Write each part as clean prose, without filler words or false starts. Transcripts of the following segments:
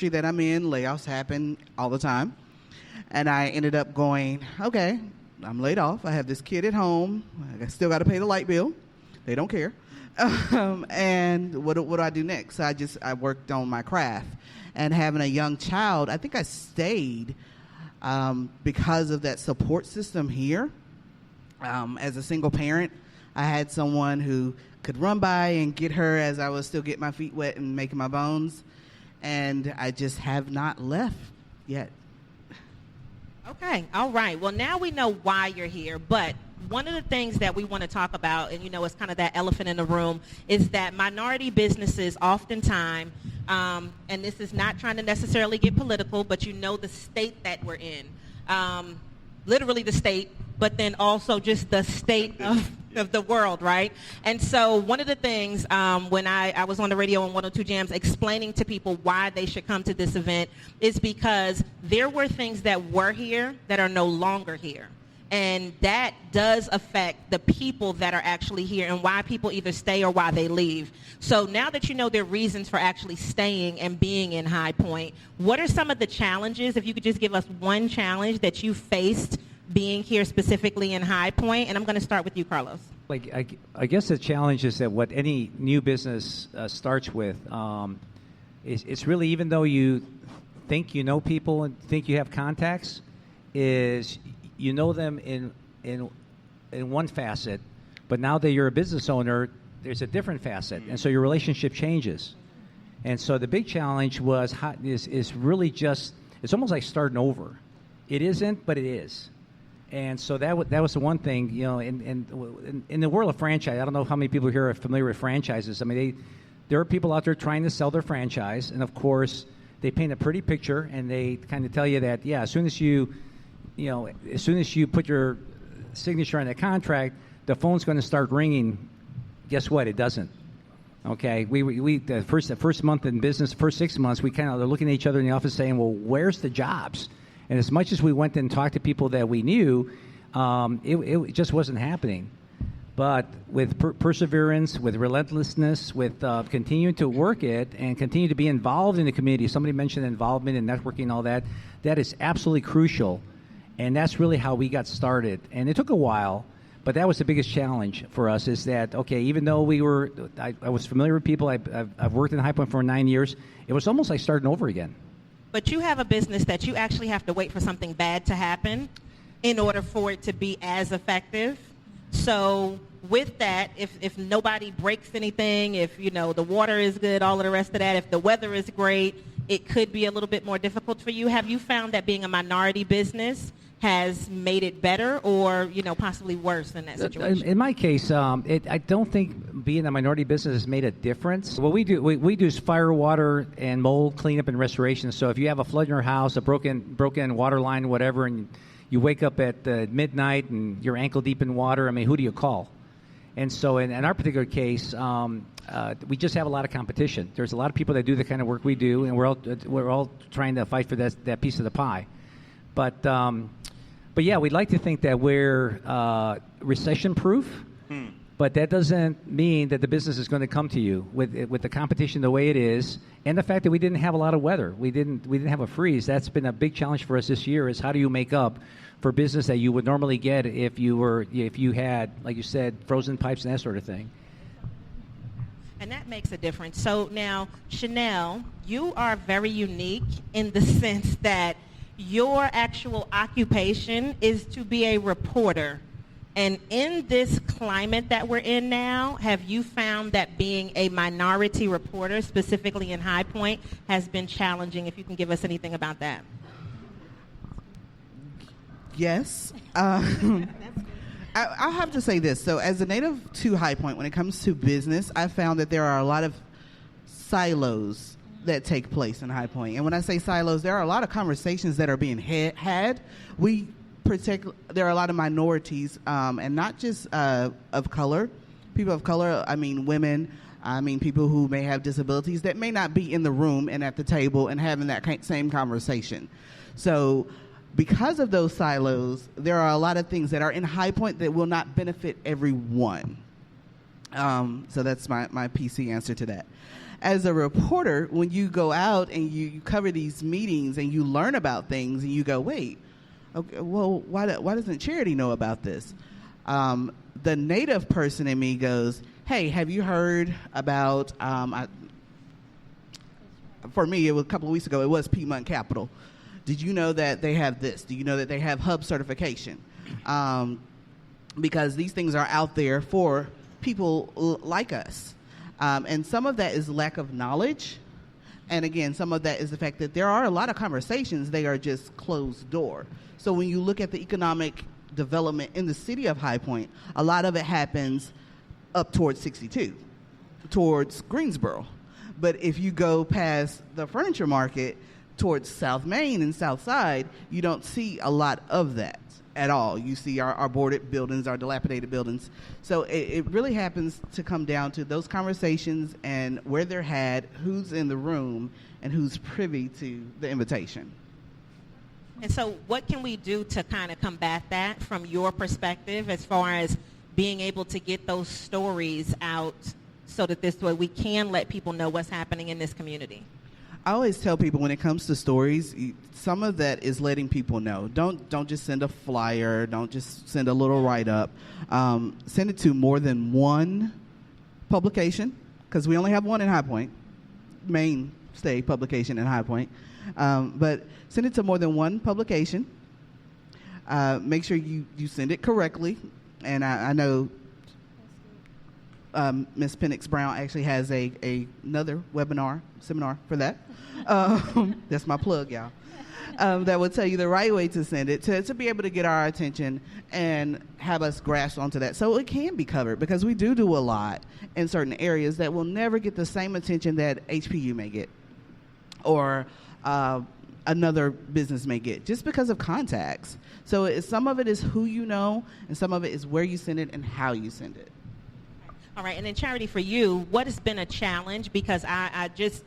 industry that I'm in, layoffs happen all the time. And I ended up going, okay, I'm laid off. I have this kid at home. I still got to pay the light bill. They don't care. And what do I do next? So I worked on my craft. And having a young child, I think I stayed because of that support system here. As a single parent, I had someone who could run by and get her as I was still getting my feet wet and making my bones. And I just have not left yet. Okay, all right. Well, now we know why you're here, but one of the things that we want to talk about, and it's kind of that elephant in the room, is that minority businesses oftentimes, and this is not trying to necessarily get political, but the state that we're in, literally the state, but then also just the state of the world, right? And so one of the things when I was on the radio on 102 Jams explaining to people why they should come to this event is because there were things that were here that are no longer here. And that does affect the people that are actually here and why people either stay or why they leave. So now that you know their reasons for actually staying and being in High Point, what are some of the challenges, if you could just give us one challenge that you faced being here specifically in High Point? And I'm going to start with you, Carlos. I guess the challenge is that what any new business starts with, it's really, even though you think you know people and think you have contacts, is you know them in one facet, but now that you're a business owner, there's a different facet, and so your relationship changes. And so the big challenge is really just, it's almost like starting over. It isn't, but it is. And so that was the one thing, in the world of franchise. I don't know how many people here are familiar with franchises. I mean, there are people out there trying to sell their franchise, and of course, they paint a pretty picture, and they kind of tell you that, as soon as you put your signature on the contract, the phone's going to start ringing. Guess what? It doesn't. Okay, we the first month in business, first 6 months, we kind of are looking at each other in the office saying, well, where's the jobs? And as much as we went and talked to people that we knew, it just wasn't happening. But with perseverance, with relentlessness, with continuing to work it and continue to be involved in the community. Somebody mentioned involvement and networking, all that. That is absolutely crucial. And that's really how we got started. And it took a while, but that was the biggest challenge for us, is that, okay, even though I was familiar with people, I've worked in High Point for 9 years, it was almost like starting over again. But you have a business that you actually have to wait for something bad to happen in order for it to be as effective. So with that, if nobody breaks anything, if the water is good, all of the rest of that, if the weather is great, it could be a little bit more difficult for you. Have you found that being a minority business has made it better or, possibly worse in that situation? In my case, I don't think being a minority business has made a difference. What we do is fire, water, and mold cleanup and restoration. So if you have a flood in your house, a broken water line, whatever, and you wake up at midnight and you're ankle deep in water, I mean, who do you call? And so in our particular case, we just have a lot of competition. There's a lot of people that do the kind of work we do, and we're all trying to fight for that piece of the pie. But yeah, we'd like to think that we're recession-proof, but that doesn't mean that the business is going to come to you with the competition the way it is, and the fact that we didn't have a lot of weather. We didn't have a freeze. That's been a big challenge for us this year. Is how do you make up for business that you would normally get if you had, like you said, frozen pipes and that sort of thing. And that makes a difference. So now, Chanel, you are very unique in the sense that your actual occupation is to be a reporter. And in this climate that we're in now, have you found that being a minority reporter, specifically in High Point, has been challenging? If you can give us anything about that. Yes. I'll have to say this. So as a native to High Point, when it comes to business, I found that there are a lot of silos that take place in High Point. And when I say silos, there are a lot of conversations that are being had. There are a lot of minorities, and not just of color, people of color, I mean women, I mean people who may have disabilities that may not be in the room and at the table and having that same conversation. So because of those silos, there are a lot of things that are in High Point that will not benefit everyone. So that's my PC answer to that. as a reporter, when you go out and you cover these meetings and you learn about things and you go, wait, okay, well, why doesn't Charity know about this? The native person in me goes, hey, have you heard about, for me, it was a couple of weeks ago, it was Piedmont Capital. Did you know that they have this? Do you know that they have hub certification? Because these things are out there for people like us. And some of that is lack of knowledge. And again, some of that is the fact that there are a lot of conversations, they are just closed door. So when you look at the economic development in the city of High Point, a lot of it happens up towards 62, towards Greensboro. But if you go past the furniture market towards South Main and South Side, you don't see a lot of that at all. You see our boarded buildings, our dilapidated buildings. So it really happens to come down to those conversations and where they're had, who's in the room, and who's privy to the invitation. And so what can we do to kind of combat that from your perspective as far as being able to get those stories out so that this way we can let people know what's happening in this community? I always tell people when it comes to stories, some of that is letting people know. Don't just send a flyer. Don't just send a little write-up. Send it to more than one publication, because we only have one in High Point, mainstay publication in High Point. But send it to more than one publication. Make sure you send it correctly. And I know Ms. Pennix-Brown actually has another seminar for that. That's my plug, y'all. That will tell you the right way to send it to be able to get our attention and have us grasp onto that. So it can be covered, because we do a lot in certain areas that will never get the same attention that HPU may get or another business may get, just because of contacts. So some of it is who you know, and some of it is where you send it and how you send it. All right, and then Charity, for you, what has been a challenge? Because I just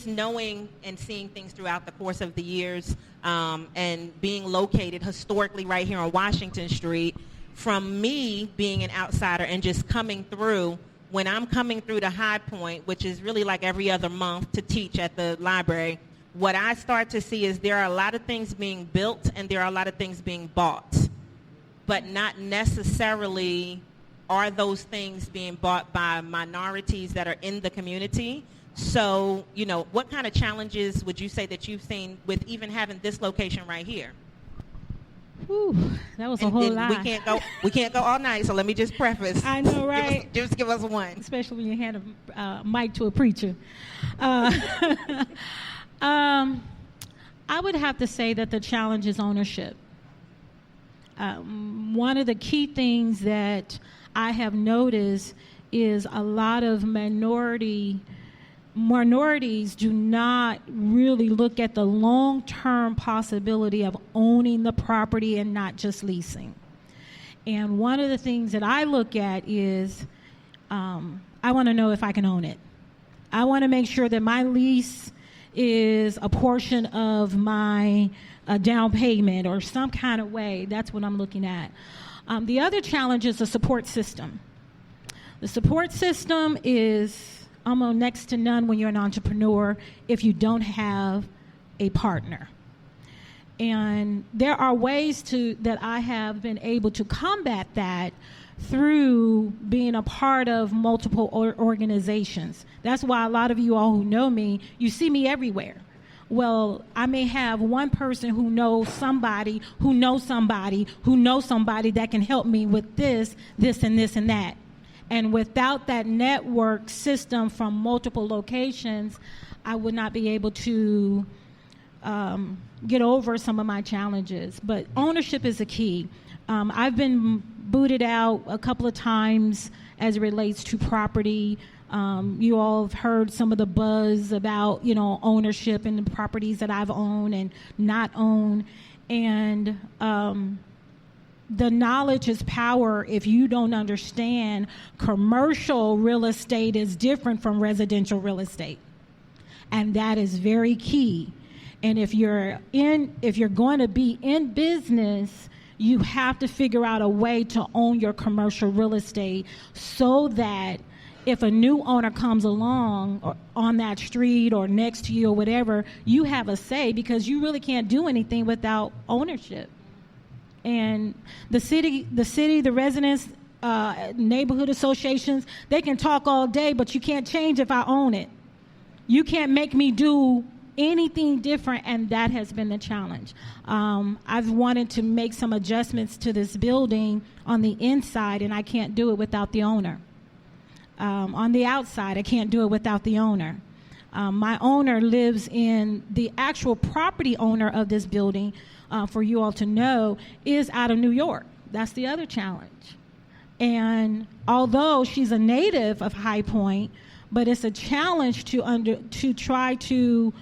knowing and seeing things throughout the course of the years and being located historically right here on Washington Street, from me being an outsider and just coming through, when I'm coming through to High Point, which is really like every other month to teach at the library, what I start to see is there are a lot of things being built and there are a lot of things being bought, but not necessarily are those things being bought by minorities that are in the community. So, what kind of challenges would you say that you've seen with even having this location right here? Whew, that was a whole lot. We can't go all night, so let me just preface. I know, right? Just give us one. Especially when you hand a mic to a preacher. I would have to say that the challenge is ownership. One of the key things that I have noticed is a lot of minorities do not really look at the long-term possibility of owning the property and not just leasing. And one of the things that I look at is I want to know if I can own it. I want to make sure that my lease is a portion of my down payment or some kind of way. That's what I'm looking at. The other challenge is the support system. The support system is almost next to none when you're an entrepreneur if you don't have a partner. And there are ways that I have been able to combat that through being a part of multiple organizations. That's why a lot of you all who know me, you see me everywhere. Well, I may have one person who knows somebody who knows somebody who knows somebody that can help me with this, and this, and that. And without that network system from multiple locations, I would not be able to get over some of my challenges. But ownership is a key. I've been booted out a couple of times as it relates to property. You all have heard some of the buzz about, ownership and the properties that I've owned and not owned. And the knowledge is power. If you don't understand, commercial real estate is different from residential real estate. And that is very key. And if you're going to be in business, you have to figure out a way to own your commercial real estate so that if a new owner comes along or on that street or next to you or whatever, you have a say because you really can't do anything without ownership. And the city, the residents, neighborhood associations, they can talk all day, but you can't change if I own it. You can't make me do anything different, and that has been the challenge. I've wanted to make some adjustments to this building on the inside, and I can't do it without the owner. On the outside, I can't do it without the owner. My owner lives in the actual property owner of this building, for you all to know, is out of New York. That's the other challenge. And although she's a native of High Point, but it's a challenge to try to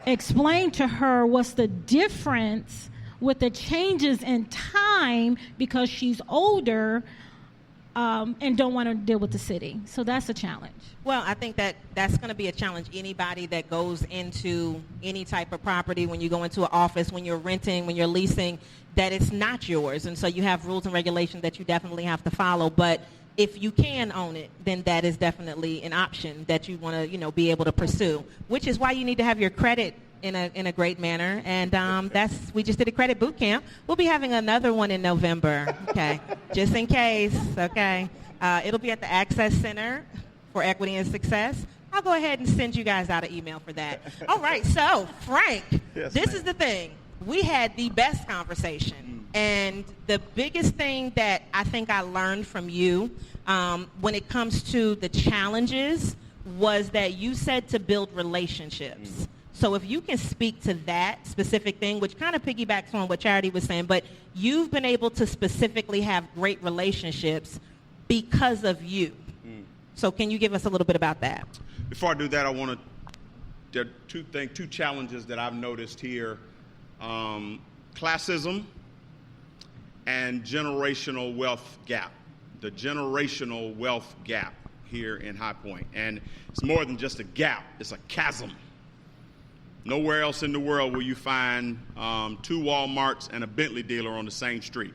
explain to her what's the difference with the changes in time because she's older and don't want to deal with the city. So that's a challenge. Well, I think that's going to be a challenge. Anybody that goes into any type of property, when you go into an office, when you're renting, when you're leasing, that it's not yours. And so you have rules and regulations that you definitely have to follow. But if you can own it, then that is definitely an option that you want to, be able to pursue, which is why you need to have your credit in a great manner. And we just did a credit boot camp. We'll be having another one in November, okay, just in case, okay. It'll be at the Access Center for Equity and Success. I'll go ahead and send you guys out an email for that. All right, so Frank, yes, this ma'am. is the thing. We had the best conversation, and the biggest thing that I think I learned from you when it comes to the challenges was that you said to build relationships. So if you can speak to that specific thing, which kind of piggybacks on what Charity was saying, but you've been able to specifically have great relationships because of you. So can you give us a little bit about that? Before I do that, there are two challenges that I've noticed here. Classism and generational wealth gap. The generational wealth gap here in High Point. And it's more than just a gap, it's a chasm. Nowhere else in the world will you find two Walmarts and a Bentley dealer on the same street.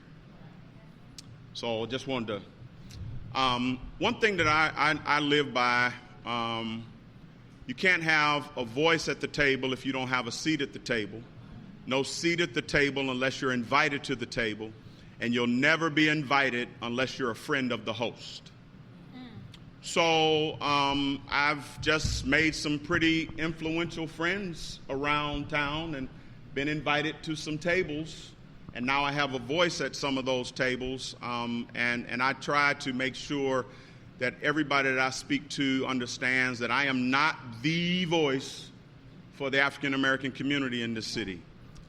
So just wanted to, one thing that I live by, you can't have a voice at the table if you don't have a seat at the table. No seat at the table unless you're invited to the table, and you'll never be invited unless you're a friend of the host. So I've just made some pretty influential friends around town and been invited to some tables, and now I have a voice at some of those tables, and I try to make sure that everybody that I speak to understands that I am not the voice for the African American community in this city.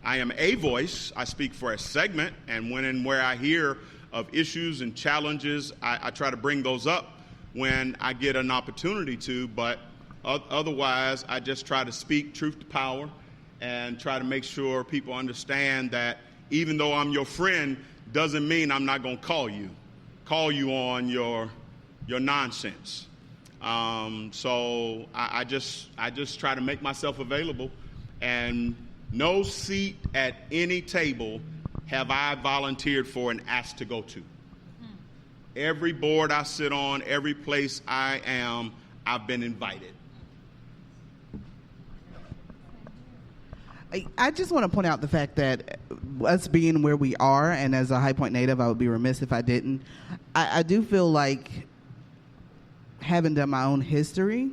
I am a voice. I speak for a segment, and when and where I hear of issues and challenges, I try to bring those up when I get an opportunity to, but otherwise I just try to speak truth to power and try to make sure people understand that even though I'm your friend doesn't mean I'm not going to call you on your nonsense. So I just try to make myself available, and no seat at any table have I volunteered for and asked to go to. Every board I sit on, every place I am, I've been invited. I just want to point out the fact that us being where we are, and as a High Point native, I would be remiss if I didn't. I do feel like, having done my own history,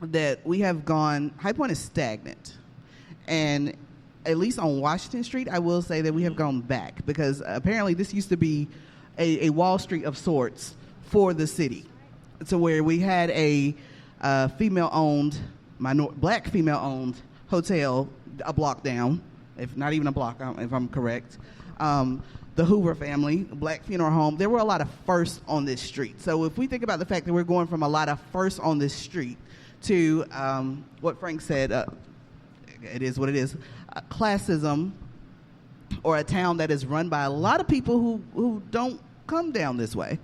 that we have gone, High Point is stagnant. And at least on Washington Street, I will say that we have gone back, because apparently this used to be a Wall Street of sorts for the city, to where we had a female-owned, black female-owned hotel a block down, if not even a block, if I'm correct. The Hoover family, black funeral home. There were a lot of firsts on this street. So if we think about the fact that we're going from a lot of firsts on this street to what Frank said, it is what it is, classism, or a town that is run by a lot of people who don't come down this way.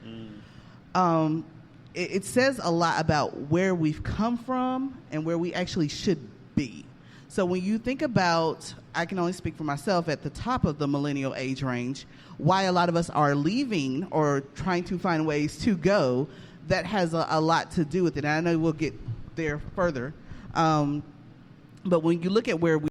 It says a lot about where we've come from and where we actually should be. So when you think about, I can only speak for myself, at the top of the millennial age range, why a lot of us are leaving or trying to find ways to go, that has a lot to do with it. And I know we'll get there further. But when you look at where we